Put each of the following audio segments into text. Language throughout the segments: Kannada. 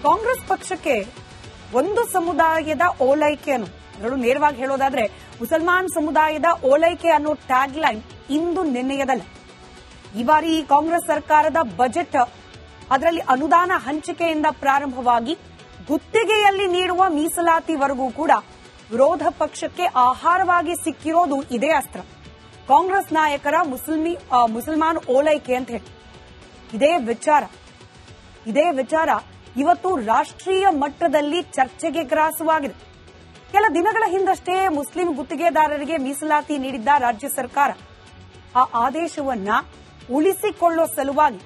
ಕಾಂಗ್ರೆಸ್ ಪಕ್ಷಕ್ಕೆ ಒಂದು ಸಮುದಾಯದ ಓಲೈಕೆಯನ್ನು ನೇರವಾಗಿ ಹೇಳೋದಾದ್ರೆ ಮುಸಲ್ಮಾನ್ ಸಮುದಾಯದ ಓಲೈಕೆ ಅನ್ನೋ ಟ್ಯಾಗ್ ಲೈನ್ ಇಂದು ನಿನ್ನೆಯದಲ್ಲ. ಈ ಬಾರಿ ಕಾಂಗ್ರೆಸ್ ಸರ್ಕಾರದ ಬಜೆಟ್ ಅದರಲ್ಲಿ ಅನುದಾನ ಹಂಚಿಕೆಯಿಂದ ಪ್ರಾರಂಭವಾಗಿ ಗುತ್ತಿಗೆಯಲ್ಲಿ ನೀಡುವ ಮೀಸಲಾತಿವರೆಗೂ ಕೂಡ ವಿರೋಧ ಪಕ್ಷಕ್ಕೆ ಆಹಾರವಾಗಿ ಸಿಕ್ಕಿರೋದು ಇದೇ ಅಸ್ತ್ರ, ಕಾಂಗ್ರೆಸ್ ನಾಯಕರ ಮುಸಲ್ಮಾನ್ ಓಲೈಕೆ ಅಂತ ಹೇಳಿ. ಇದೇ ವಿಚಾರ ಇವತ್ತು ರಾಷ್ಟ್ರೀಯ ಮಟ್ಟದಲ್ಲಿ ಚರ್ಚೆಗೆ ಗ್ರಾಸವಾಗಿದೆ. ಕೆಲ ದಿನಗಳ ಹಿಂದಷ್ಟೇ ಮುಸ್ಲಿಂ ಗುತ್ತಿಗೆದಾರರಿಗೆ ಮೀಸಲಾತಿ ನೀಡಿದ್ದ ರಾಜ್ಯ ಸರ್ಕಾರ ಆ ಆದೇಶವನ್ನ ಉಳಿಸಿಕೊಳ್ಳೋ ಸಲುವಾಗಿ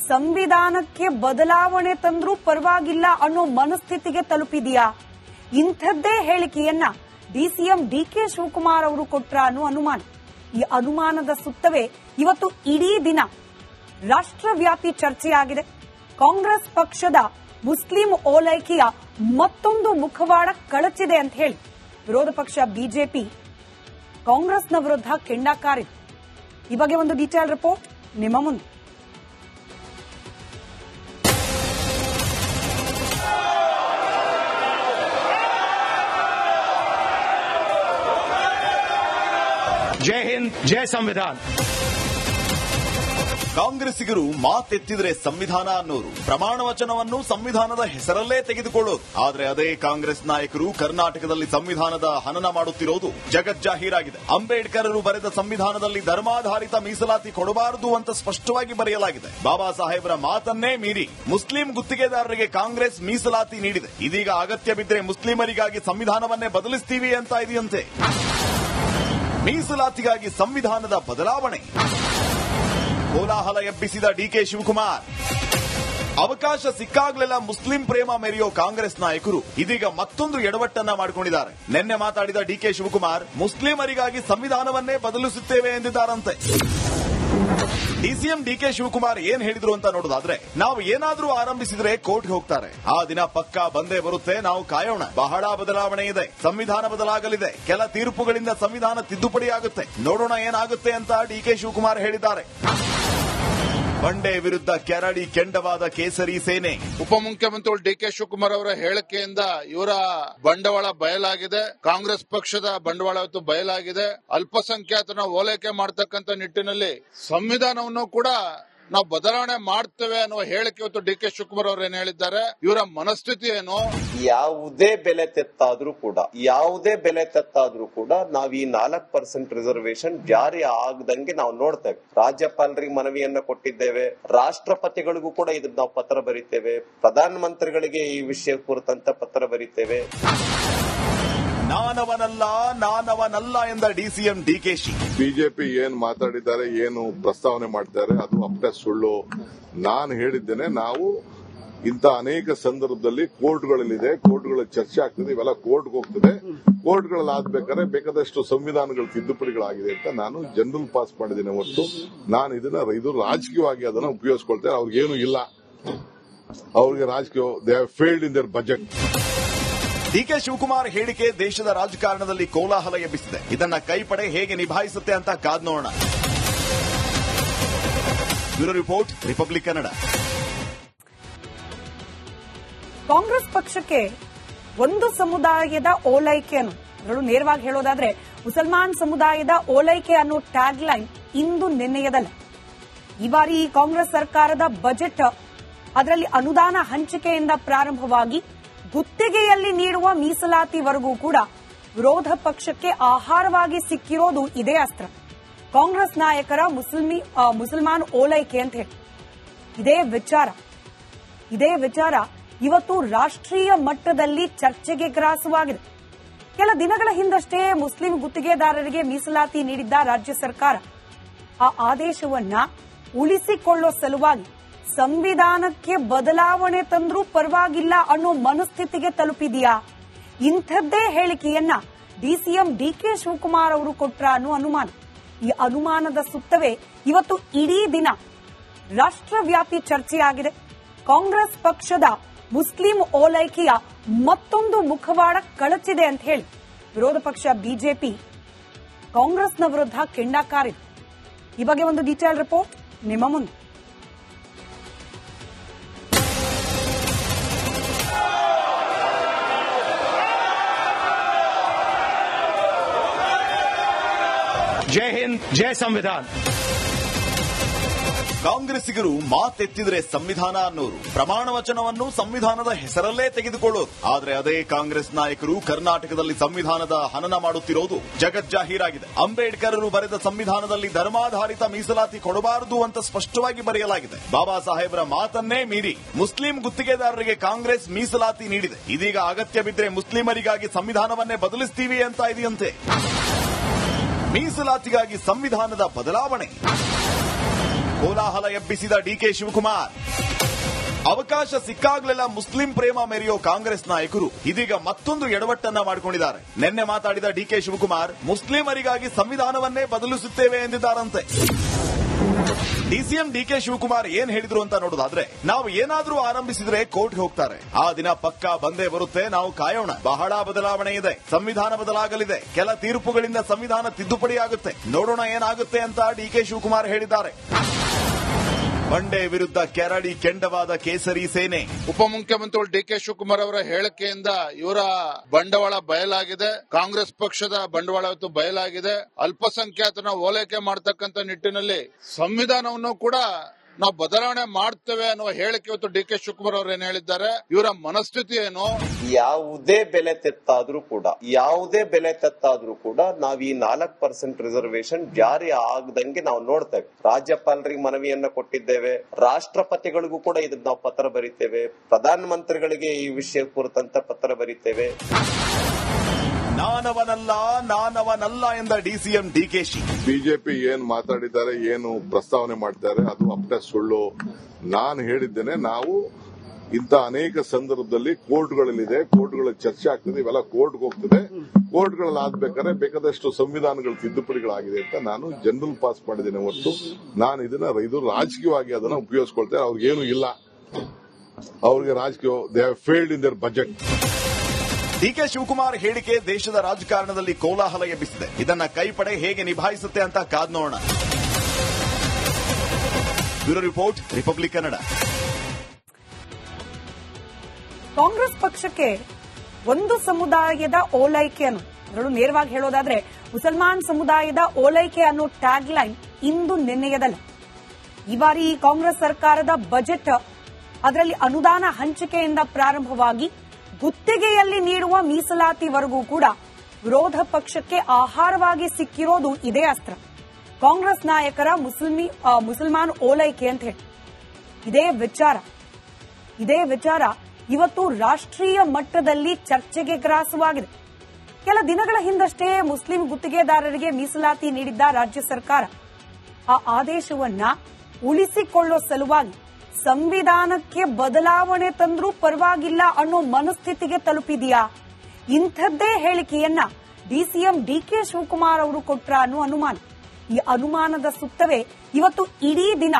ಸಂವಿಧಾನಕ್ಕೆ ಬದಲಾವಣೆ ತಂದ್ರೂ ಪರವಾಗಿಲ್ಲ ಅನ್ನೋ ಮನಸ್ಥಿತಿಗೆ ತಲುಪಿದೆಯಾ? ಇಂಥದ್ದೇ ಹೇಳಿಕೆಯನ್ನ ಡಿಸಿಎಂ ಡಿಕೆ ಶಿವಕುಮಾರ್ ಅವರು ಕೊಟ್ರ ಅನ್ನೋ ಅನುಮಾನ. ಈ ಅನುಮಾನದ ಸುತ್ತವೇ ಇವತ್ತು ಇಡೀ ದಿನ ರಾಷ್ಟ್ರವ್ಯಾಪಿ ಚರ್ಚೆಯಾಗಿದೆ. ಕಾಂಗ್ರೆಸ್ ಪಕ್ಷದ ಮುಸ್ಲಿಂ ಓಲೈಕೆಯ ಮತ್ತೊಂದು ಮುಖವಾಡ ಕಳಚಿದೆ ಅಂತ ಹೇಳಿ ವಿರೋಧ ಪಕ್ಷ ಬಿಜೆಪಿ ಕಾಂಗ್ರೆಸ್ನ ವಿರುದ್ಧ ಕೆಂಡಕಾರಿದೆ. ಈ ಬಗ್ಗೆ ಒಂದು ಡೀಟೇಲ್ ರಿಪೋರ್ಟ್ ನಿಮ್ಮ ಮುಂದೆ. ಜೈ ಹಿಂದ್, ಜೈ ಸಂವಿಧಾನ್. ಕಾಂಗ್ರೆಸ್ಸಿಗರು ಮಾತೆತ್ತಿದ್ರೆ ಸಂವಿಧಾನ ಅನ್ನೋರು, ಪ್ರಮಾಣ ವಚನವನ್ನು ಸಂವಿಧಾನದ ಹೆಸರಲ್ಲೇ ತೆಗೆದುಕೊಳ್ಳೋರು. ಆದ್ರೆ ಅದೇ ಕಾಂಗ್ರೆಸ್ ನಾಯಕರು ಕರ್ನಾಟಕದಲ್ಲಿ ಸಂವಿಧಾನದ ಹನನ ಮಾಡುತ್ತಿರೋದು ಜಗಜ್ಜಾಹೀರಾಗಿದೆ. ಅಂಬೇಡ್ಕರರು ಬರೆದ ಸಂವಿಧಾನದಲ್ಲಿ ಧರ್ಮಾಧಾರಿತ ಮೀಸಲಾತಿ ಕೊಡಬಾರದು ಅಂತ ಸ್ಪಷ್ಟವಾಗಿ ಬರೆಯಲಾಗಿದೆ. ಬಾಬಾ ಸಾಹೇಬರ ಮಾತನ್ನೇ ಮೀರಿ ಮುಸ್ಲಿಂ ಗುತ್ತಿಗೆದಾರರಿಗೆ ಕಾಂಗ್ರೆಸ್ ಮೀಸಲಾತಿ ನೀಡಿದೆ. ಇದೀಗ ಅಗತ್ಯ ಬಿದ್ದರೆ ಮುಸ್ಲಿಮರಿಗಾಗಿ ಸಂವಿಧಾನವನ್ನೇ ಬದಲಿಸ್ತೀವಿ ಅಂತ ಇದೆಯಂತೆ. ಮೀಸಲಾತಿಗಾಗಿ ಸಂವಿಧಾನದ ಬದಲಾವಣೆ ಕೋಲಾಹಲ ಎಬ್ಬಿಸಿದ ಡಿಕೆ ಶಿವಕುಮಾರ್. ಅವಕಾಶ ಸಿಕ್ಕಾಗ್ಲೆಲ್ಲ ಮುಸ್ಲಿಂ ಪ್ರೇಮ ಮೆರೆಯೋ ಕಾಂಗ್ರೆಸ್ ನಾಯಕರು ಇದೀಗ ಮತ್ತೊಂದು ಎಡವಟ್ಟನ್ನ ಮಾಡಿಕೊಂಡಿದ್ದಾರೆ. ನಿನ್ನೆ ಮಾತಾಡಿದ ಡಿಕೆ ಶಿವಕುಮಾರ್ ಮುಸ್ಲಿಮರಿಗಾಗಿ ಸಂವಿಧಾನವನ್ನೇ ಬದಲಿಸುತ್ತೇವೆ ಎಂದಿದ್ದಾರಂತೆ. ಡಿಸಿಎಂ ಡಿಕೆ ಶಿವಕುಮಾರ್ ಏನ್ ಹೇಳಿದ್ರು ಅಂತ ನೋಡೋದಾದ್ರೆ, ನಾವು ಏನಾದ್ರೂ ಆರಂಭಿಸಿದ್ರೆ ಕೋರ್ಟ್ಗೆ ಹೋಗ್ತಾರೆ, ಆ ದಿನ ಪಕ್ಕಾ ಬಂದೇ ಬರುತ್ತೆ, ನಾವು ಕಾಯೋಣ. ಬಹಳ ಬದಲಾವಣೆ ಇದೆ, ಸಂವಿಧಾನ ಬದಲಾಗಲಿದೆ, ಕೆಲ ತೀರ್ಪುಗಳಿಂದ ಸಂವಿಧಾನ ತಿದ್ದುಪಡಿಯಾಗುತ್ತೆ, ನೋಡೋಣ ಏನಾಗುತ್ತೆ ಅಂತ ಡಿಕೆ ಶಿವಕುಮಾರ್ ಹೇಳಿದ್ದಾರೆ. ಬಂಡೆ ವಿರುದ್ಧ ಕೆರಳಿ ಕೆಂಡವಾದ ಕೇಸರಿ ಸೇನೆ. ಉಪಮುಖ್ಯಮಂತ್ರಿ ಡಿಕೆ ಶಿವಕುಮಾರ್ ಅವರ ಹೇಳಿಕೆಯಿಂದ ಇವರ ಬಂಡವಾಳ ಬಯಲಾಗಿದೆ. ಕಾಂಗ್ರೆಸ್ ಪಕ್ಷದ ಬಂಡವಾಳ ಇವತ್ತು ಬಯಲಾಗಿದೆ. ಅಲ್ಪಸಂಖ್ಯಾತನ ಓಲೈಕೆ ಮಾಡತಕ್ಕಂತ ನಿಟ್ಟಿನಲ್ಲಿ ಸಂವಿಧಾನವನ್ನು ಕೂಡ ನಾವು ಬದಲಾವಣೆ ಮಾಡ್ತೇವೆ ಅನ್ನುವ ಹೇಳಿಕೆ ಇವತ್ತು ಡಿಕೆ ಶಿವಕುಮಾರ್ ಅವರು ಏನ್ ಹೇಳಿದ್ದಾರೆ, ಇವರ ಮನಸ್ಥಿತಿ ಏನು? ಯಾವುದೇ ಬೆಲೆ ತೆತ್ತಾದ್ರೂ ಕೂಡ ನಾವು ಈ 4% ರಿಸರ್ವೇಶನ್ ಜಾರಿ ಆಗದಂಗೆ ನಾವು ನೋಡ್ತೇವೆ. ರಾಜ್ಯಪಾಲರಿಗೆ ಮನವಿಯನ್ನ ಕೊಟ್ಟಿದ್ದೇವೆ, ರಾಷ್ಟ್ರಪತಿಗಳಿಗೂ ಕೂಡ ಇದನ್ನ ನಾವು ಪತ್ರ ಬರೀತೇವೆ, ಪ್ರಧಾನ ಮಂತ್ರಿಗಳಿಗೆ ಈ ವಿಷಯ ಕುರಿತಂತ ಪತ್ರ ಬರೀತೇವೆ. ನಾನವನಲ್ಲ ಎಂದ ಡಿಸಿಎಂ ಡಿಕೆಶಿ. ಬಿಜೆಪಿ ಏನ್ ಮಾತಾಡಿದ್ದಾರೆ, ಏನು ಪ್ರಸ್ತಾವನೆ ಮಾಡ್ತಾರೆ ಅದು ಅಪ್ಪಟ ಸುಳ್ಳು. ನಾನು ಹೇಳಿದ್ದೇನೆ, ನಾವು ಇಂಥ ಅನೇಕ ಸಂದರ್ಭದಲ್ಲಿ ಕೋರ್ಟ್ಗಳಲ್ಲಿದೆ, ಕೋರ್ಟ್ಗಳಲ್ಲಿ ಚರ್ಚೆ ಆಗ್ತದೆ, ಇವೆಲ್ಲ ಕೋರ್ಟ್ಗೆ ಹೋಗ್ತದೆ. ಕೋರ್ಟ್ಗಳಲ್ಲಿ ಆಗ್ಬೇಕಾದ್ರೆ ಬೇಕಾದಷ್ಟು ಸಂವಿಧಾನಗಳ ತಿದ್ದುಪಡಿಗಳಾಗಿದೆ ಅಂತ ನಾನು ಜನರಲ್ ಪಾಸ್ ಮಾಡಿದ್ದೇನೆ ಹೊರತು ನಾನು ಇದು ರಾಜಕೀಯವಾಗಿ ಅದನ್ನು ಉಪಯೋಗಿಸ್ಕೊಳ್ತೇನೆ. ಅವ್ರಿಗೇನು ಇಲ್ಲ, ಅವ್ರಿಗೆ ರಾಜಕೀಯ they have failed in their budget. DK Shivakumar ಹೇಳಿಕೆ ದೇಶದ ರಾಜಕಾರಣದಲ್ಲಿ ಕೋಲಾಹಲ ಎಬ್ಬಿಸಿದೆ. ಇದನ್ನ ಕೈಪಡೆ ಹೇಗೆ ನಿಭಾಯಿಸುತ್ತೆ ಅಂತ ಕಾದ್ ನೋಡೋಣ. Bureau report, republic Kannada. Congress ಪಕ್ಷಕ್ಕೆ ಒಂದು ಸಮುದಾಯದ ಓಲೈಕೆಯನ್ನು ನೇರವಾಗಿ ಹೇಳೋದಾದ್ರೆ ಮುಸಲ್ಮಾನ್ ಸಮುದಾಯದ ಓಲೈಕೆ ಅನ್ನೋ ಟ್ಯಾಗ್ ಲೈನ್ ಇಂದು ನಿನ್ನೆಯದಲ್ಲ. ಈ ಬಾರಿ ಕಾಂಗ್ರೆಸ್ ಸರ್ಕಾರದ ಬಜೆಟ್ ಅದರಲ್ಲಿ ಅನುದಾನ ಹಂಚಿಕೆಯಿಂದ ಪ್ರಾರಂಭವಾಗಿ ಗುತ್ತಿಗೆಯಲ್ಲಿ ನೀಡುವ ಮೀಸಲಾತಿವರೆಗೂ ಕೂಡ ವಿರೋಧ ಪಕ್ಷಕ್ಕೆ ಆಹಾರವಾಗಿ ಸಿಕ್ಕಿರೋದು ಇದೇ ಅಸ್ತ್ರ, ಕಾಂಗ್ರೆಸ್ ನಾಯಕರ ಮುಸಲ್ಮಾನ್ ಓಲೈಕೆ ಅಂತ ಹೇಳಿ. ಇದೇ ವಿಚಾರ ಇವತ್ತು ರಾಷ್ಟ್ರೀಯ ಮಟ್ಟದಲ್ಲಿ ಚರ್ಚೆಗೆ ಗ್ರಾಸವಾಗಿದೆ. ಕೆಲ ದಿನಗಳ ಹಿಂದಷ್ಟೇ ಮುಸ್ಲಿಂ ಗುತ್ತಿಗೆದಾರರಿಗೆ ಮೀಸಲಾತಿ ನೀಡಿದ್ದ ರಾಜ್ಯ ಸರ್ಕಾರ ಆ ಆದೇಶವನ್ನ ಉಳಿಸಿಕೊಳ್ಳೋ ಸಲುವಾಗಿ ಸಂವಿಧಾನಕ್ಕೆ ಬದಲಾವಣೆ ತಂದ್ರೂ ಪರವಾಗಿಲ್ಲ ಅನ್ನೋ ಮನಸ್ಥಿತಿಗೆ ತಲುಪಿದೆಯಾ? ಇಂಥದ್ದೇ ಹೇಳಿಕೆಯನ್ನ ಡಿಸಿಎಂ ಡಿಕೆ ಶಿವಕುಮಾರ್ ಅವರು ಕೊಟ್ರ ಅನ್ನೋ ಅನುಮಾನ. ಈ ಅನುಮಾನದ ಸುತ್ತವೇ ಇವತ್ತು ಇಡೀ ದಿನ ರಾಷ್ಟ್ರವ್ಯಾಪಿ ಚರ್ಚೆಯಾಗಿದೆ. ಕಾಂಗ್ರೆಸ್ ಪಕ್ಷದ ಮುಸ್ಲಿಂ ಓಲೈಕೆಯ ಮತ್ತೊಂದು ಮುಖವಾಡ ಕಳಚಿದೆ ಅಂತ ಹೇಳಿ ವಿರೋಧ ಪಕ್ಷ ಬಿಜೆಪಿ ಕಾಂಗ್ರೆಸ್ನ ವಿರುದ್ಧ ಕೆಂಡಕಾರಿದೆ. ಈ ಬಗ್ಗೆ ಒಂದು ಡೀಟೇಲ್ ರಿಪೋರ್ಟ್ ನಿಮ್ಮ ಮುಂದೆ. जय संविधान। ಕಾಂಗ್ರೆಸ್ಸಿಗರು ಮಾತೆತ್ತಿದ್ರೆ ಸಂವಿಧಾನ ಅನ್ನೋರು, ಪ್ರಮಾಣ ವಚನವನ್ನು ಸಂವಿಧಾನದ ಹೆಸರಲ್ಲೇ ತೆಗೆದುಕೊಳ್ಳೋರು. ಆದ್ರೆ ಅದೇ ಕಾಂಗ್ರೆಸ್ ನಾಯಕರು ಕರ್ನಾಟಕದಲ್ಲಿ ಸಂವಿಧಾನದ ಹನನ ಮಾಡುತ್ತಿರೋದು ಜಗಜ್ಜಾಹೀರಾಗಿದೆ. ಅಂಬೇಡ್ಕರ್ ಬರೆದ ಸಂವಿಧಾನದಲ್ಲಿ ಧರ್ಮಾಧಾರಿತ ಮೀಸಲಾತಿ ಕೊಡಬಾರದು ಅಂತ ಸ್ಪಷ್ಟವಾಗಿ ಬರೆಯಲಾಗಿದೆ. ಬಾಬಾ ಸಾಹೇಬರ ಮಾತನ್ನೇ ಮೀರಿ ಮುಸ್ಲಿಂ ಗುತ್ತಿಗೆದಾರರಿಗೆ ಕಾಂಗ್ರೆಸ್ ಮೀಸಲಾತಿ ನೀಡಿದೆ. ಇದೀಗ ಅಗತ್ಯ ಬಿದ್ದರೆ ಮುಸ್ಲಿಮರಿಗಾಗಿ ಸಂವಿಧಾನವನ್ನೇ ಬದಲಿಸ್ತೀವಿ ಅಂತ ಇದೆಯಂತೆ. ಮೀಸಲಾತಿಗಾಗಿ ಸಂವಿಧಾನದ ಬದಲಾವಣೆ. ಕೋಲಾಹಲ ಎಬ್ಬಿಸಿದ ಡಿಕೆ ಶಿವಕುಮಾರ್. ಅವಕಾಶ ಸಿಕ್ಕಾಗ್ಲೆಲ್ಲ ಮುಸ್ಲಿಂ ಪ್ರೇಮ ಮೆರೆಯೋ ಕಾಂಗ್ರೆಸ್ ನಾಯಕರು ಇದೀಗ ಮತ್ತೊಂದು ಎಡವಟ್ಟನ್ನ ಮಾಡಿಕೊಂಡಿದ್ದಾರೆ. ನಿನ್ನೆ ಮಾತಾಡಿದ ಡಿಕೆ ಶಿವಕುಮಾರ್ ಮುಸ್ಲಿಮರಿಗಾಗಿ ಸಂವಿಧಾನವನ್ನೇ ಬದಲಿಸುತ್ತೇವೆ ಎಂದಿದ್ದಾರಂತೆ. ಡಿಸಿಎಂ ಡಿಕೆ ಶಿವಕುಮಾರ್ ಏನ್ ಹೇಳಿದ್ರು ಅಂತ ನೋಡೋದಾದ್ರೆ, ನಾವು ಏನಾದ್ರೂ ಆರಂಭಿಸಿದ್ರೆ ಕೋರ್ಟ್ಗೆ ಹೋಗ್ತಾರೆ, ಆ ದಿನ ಪಕ್ಕಾ ಬಂದೇ ಬರುತ್ತೆ, ನಾವು ಕಾಯೋಣ. ಬಹಳ ಬದಲಾವಣೆ ಇದೆ, ಸಂವಿಧಾನ ಬದಲಾಗಲಿದೆ, ಕೆಲ ತೀರ್ಪುಗಳಿಂದ ಸಂವಿಧಾನ ತಿದ್ದುಪಡಿಯಾಗುತ್ತೆ, ನೋಡೋಣ ಏನಾಗುತ್ತೆ ಅಂತ ಡಿಕೆ ಶಿವಕುಮಾರ್ ಹೇಳಿದ್ದಾರೆ. ಬಂಡೆ ವಿರುದ್ಧ ಕೆರಡಿ ಕೆಂಡವಾದ ಕೇಸರಿ ಸೇನೆ. ಉಪಮುಖ್ಯಮಂತ್ರಿ ಡಿಕೆ ಶಿವಕುಮಾರ್ ಅವರ ಹೇಳಿಕೆಯಿಂದ ಇವರ ಬಂಡವಾಳ ಬಯಲಾಗಿದೆ. ಕಾಂಗ್ರೆಸ್ ಪಕ್ಷದ ಬಂಡವಾಳ ಇವತ್ತು ಬಯಲಾಗಿದೆ. ಅಲ್ಪಸಂಖ್ಯಾತನ ಓಲೈಕೆ ಮಾಡತಕ್ಕಂತ ನಿಟ್ಟಿನಲ್ಲಿ ಸಂವಿಧಾನವನ್ನು ಕೂಡ ನಾವು ಬದಲಾವಣೆ ಮಾಡ್ತೇವೆ ಅನ್ನುವ ಹೇಳಿಕೆ ಇವತ್ತು ಡಿಕೆ ಶಿವಕುಮಾರ್ ಅವರು ಏನ್ ಹೇಳಿದ್ದಾರೆ, ಇವರ ಮನಸ್ಥಿತಿ ಏನು? ಯಾವುದೇ ಬೆಲೆ ತೆತ್ತಾದ್ರೂ ಕೂಡ ನಾವ್ ಈ 4% ರಿಸರ್ವೇಶನ್ ಜಾರಿ ಆಗದಂಗೆ ನಾವು ನೋಡ್ತೇವೆ. ರಾಜ್ಯಪಾಲರಿಗೆ ಮನವಿಯನ್ನ ಕೊಟ್ಟಿದ್ದೇವೆ, ರಾಷ್ಟ್ರಪತಿಗಳಿಗೂ ಕೂಡ ಇದನ್ನ ನಾವು ಪತ್ರ ಬರೀತೇವೆ, ಪ್ರಧಾನ ಮಂತ್ರಿಗಳಿಗೆ ಈ ವಿಷಯ ಕುರಿತಂತ ಪತ್ರ ಬರೀತೇವೆ. ನಾನವನಲ್ಲ ಎಂದ ಡಿಸಿಎಂ ಡಿಕೆಶಿ. ಬಿಜೆಪಿ ಏನ್ ಮಾತಾಡಿದ್ದಾರೆ, ಏನು ಪ್ರಸ್ತಾವನೆ ಮಾಡ್ತಾರೆ ಅದು ಅಪ್ಪಟ ಸುಳ್ಳು. ನಾನು ಹೇಳಿದ್ದೇನೆ, ನಾವು ಇಂಥ ಅನೇಕ ಸಂದರ್ಭದಲ್ಲಿ ಕೋರ್ಟ್ಗಳಲ್ಲಿದೆ, ಕೋರ್ಟ್ಗಳಲ್ಲಿ ಚರ್ಚೆ ಆಗ್ತದೆ, ಇವೆಲ್ಲ ಕೋರ್ಟ್ಗೆ ಹೋಗ್ತದೆ. ಕೋರ್ಟ್ಗಳಲ್ಲಿ ಆಗ್ಬೇಕಾದ್ರೆ ಬೇಕಾದಷ್ಟು ಸಂವಿಧಾನಗಳ ತಿದ್ದುಪಡಿಗಳಾಗಿದೆ ಅಂತ ನಾನು ಜನರಲ್ ಪಾಸ್ ಮಾಡಿದ್ದೇನೆ ಹೊರತು ನಾನು ಇದು ರಾಜಕೀಯವಾಗಿ ಅದನ್ನ ಉಪಯೋಗಿಸ್ಕೊಳ್ತೇನೆ. ಅವ್ರಿಗೇನು ಇಲ್ಲ, ಅವ್ರಿಗೆ ರಾಜಕೀಯ they have failed in their budget. DK Shivakumar ಹೇಳಿಕೆ ದೇಶದ ರಾಜಕಾರಣದಲ್ಲಿ ಕೋಲಾಹಲ ಎಬ್ಬಿಸಿದೆ. ಇದನ್ನ ಕೈಪಡೆ ಹೇಗೆ ನಿಭಾಯಿಸುತ್ತೆ ಅಂತ ಕಾದ್ ನೋಡೋಣ. Bureau report, republic Kannada. Congress ಪಕ್ಷಕ್ಕೆ ಒಂದು ಸಮುದಾಯದ ಓಲೈಕೆ ಅನ್ನೋದು ನೇರವಾಗಿ ಹೇಳೋದಾದ್ರೆ ಮುಸಲ್ಮಾನ್ ಸಮುದಾಯದ ಓಲೈಕೆ ಅನ್ನೋ ಟ್ಯಾಗ್ ಲೈನ್ ಇಂದು ನಿನ್ನೆಯದಲ್ಲ. ಈ ಬಾರಿ ಕಾಂಗ್ರೆಸ್ ಸರ್ಕಾರದ ಬಜೆಟ್ ಅದರಲ್ಲಿ ಅನುದಾನ ಹಂಚಿಕೆಯಿಂದ ಪ್ರಾರಂಭವಾಗಿ ಗುತ್ತಿಗೆಯಲ್ಲಿ ನೀಡುವ ಮೀಸಲಾತಿವರೆಗೂ ಕೂಡ ವಿರೋಧ ಪಕ್ಷಕ್ಕೆ ಆಹಾರವಾಗಿ ಸಿಕ್ಕಿರೋದು ಇದೇ ಅಸ್ತ್ರ. ಕಾಂಗ್ರೆಸ್ ನಾಯಕರ ಮುಸಲ್ಮಾನ್ ಓಲೈಕೆ ಅಂತ ಹೇಳಿ ಇದೇ ವಿಚಾರ ಇವತ್ತು ರಾಷ್ಟ್ರೀಯ ಮಟ್ಟದಲ್ಲಿ ಚರ್ಚೆಗೆ ಗ್ರಾಸವಾಗಿದೆ. ಕೆಲ ದಿನಗಳ ಹಿಂದಷ್ಟೇ ಮುಸ್ಲಿಂ ಗುತ್ತಿಗೆದಾರರಿಗೆ ಮೀಸಲಾತಿ ನೀಡಿದ್ದ ರಾಜ್ಯ ಸರ್ಕಾರ ಆ ಆದೇಶವನ್ನ ಉಳಿಸಿಕೊಳ್ಳೋ ಸಲುವಾಗಿ ಸಂವಿಧಾನಕ್ಕೆ ಬದಲಾವಣೆ ತಂದ್ರೂ ಪರವಾಗಿಲ್ಲ ಅನ್ನೋ ಮನಸ್ಥಿತಿಗೆ ತಲುಪಿದೆಯಾ? ಇಂಥದ್ದೇ ಹೇಳಿಕೆಯನ್ನ ಡಿಸಿಎಂ ಡಿಕೆ ಶಿವಕುಮಾರ್ ಅವರು ಕೊಟ್ರ ಅನ್ನೋ ಅನುಮಾನ. ಈ ಅನುಮಾನದ ಸುತ್ತವೇ ಇವತ್ತು ಇಡೀ ದಿನ